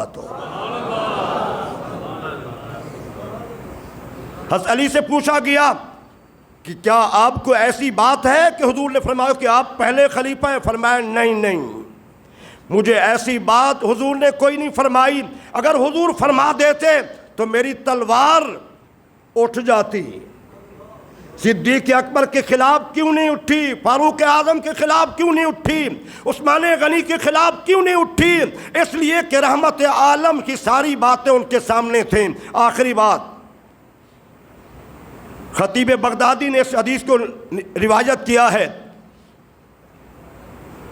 محبت ہو۔ حضرت علی سے پوچھا گیا کہ کیا آپ کو ایسی بات ہے کہ حضور نے فرمایا کہ آپ پہلے خلیفہ ہیں؟ فرمایا نہیں، مجھے ایسی بات حضور نے کوئی نہیں فرمائی، اگر حضور فرما دیتے تو میری تلوار اٹھ جاتی۔ صدیق اکبر کے خلاف کیوں نہیں اٹھی؟ فاروق اعظم کے خلاف کیوں نہیں اٹھی؟ عثمان غنی کے خلاف کیوں نہیں اٹھی؟ اس لیے کہ رحمت عالم کی ساری باتیں ان کے سامنے تھیں۔ آخری بات، خطیب بغدادی نے اس حدیث کو روایت کیا ہے،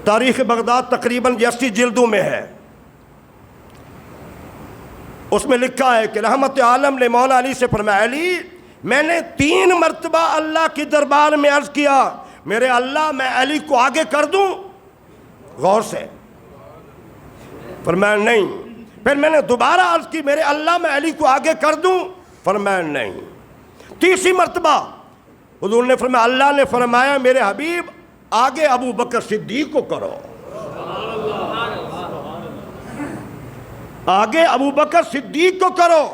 تاریخ بغداد تقریباً 80 جلدوں میں ہے۔ اس میں لکھا ہے کہ رحمت عالم نے مولا علی سے فرمایا، علی میں نے 3 مرتبہ اللہ کی دربار میں عرض کیا، میرے اللہ میں علی کو آگے کر دوں؟ غور سے فرمایا نہیں۔ پھر میں نے دوبارہ عرض کی، میرے اللہ میں علی کو آگے کر دوں؟ فرمایا نہیں۔ تیسری مرتبہ حضور نے فرمایا، اللہ نے فرمایا میرے حبیب آگے ابو بکر صدیق کو کرو، آگے ابو بکر صدیق کو کرو۔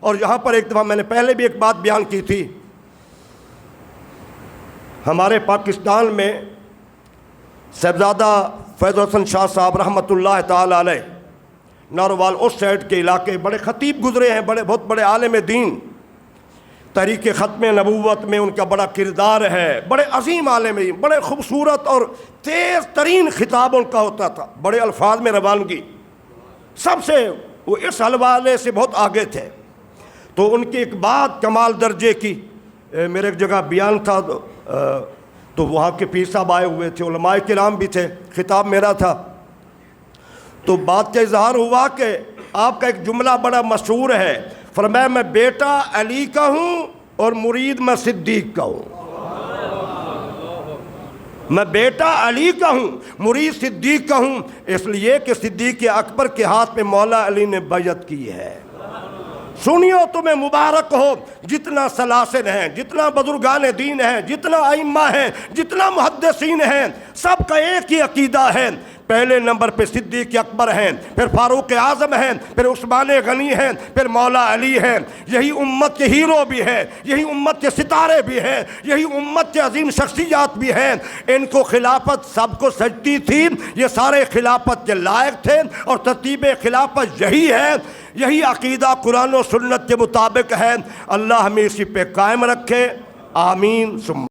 اور یہاں پر ایک دفعہ میں نے پہلے بھی ایک بات بیان کی تھی، ہمارے پاکستان میں صاحبزادہ فیض حسن شاہ صاحب رحمۃ اللہ تعالی علیہ، ناروال اس سائڈ کے علاقے، بڑے خطیب گزرے ہیں، بہت بڑے عالم دین، تحریک ختم نبوت میں ان کا بڑا کردار ہے، بڑے عظیم عالم دین، بڑے خوبصورت اور تیز ترین خطاب ان کا ہوتا تھا، بڑے الفاظ میں روانگی، سب سے وہ اس حوالے سے بہت آگے تھے۔ تو ان کی ایک بات کمال درجے کی، میرے ایک جگہ بیان تھا تو وہاں کے پیر صاحب آئے ہوئے تھے، علماء کرام بھی تھے، خطاب میرا تھا، تو بات کا اظہار ہوا کہ آپ کا ایک جملہ بڑا مشہور ہے، فرمایا میں بیٹا علی کا ہوں اور مرید میں صدیق کا ہوں، میں بیٹا علی کا ہوں مرید صدیق کا ہوں، اس لیے کہ صدیق اکبر کے ہاتھ میں مولا علی نے بیعت کی ہے۔ سنیو تمہیں مبارک ہو، جتنا سلاسل ہیں، جتنا بزرگان دین ہیں، جتنا ائمہ ہیں، جتنا محدثین ہیں، سب کا ایک ہی عقیدہ ہے، پہلے نمبر پہ صدیق اکبر ہیں، پھر فاروق اعظم ہیں، پھر عثمان غنی ہیں، پھر مولا علی ہیں۔ یہی امت کے ہیرو بھی ہیں، یہی امت کے ستارے بھی ہیں، یہی امت کے عظیم شخصیات بھی ہیں۔ ان کو خلافت سب کو سجتی تھی، یہ سارے خلافت کے لائق تھے، اور ترتیب خلافت یہی ہے، یہی عقیدہ قرآن و سنت کے مطابق ہے۔ اللہ ہمیں اسی پہ قائم رکھے، آمین۔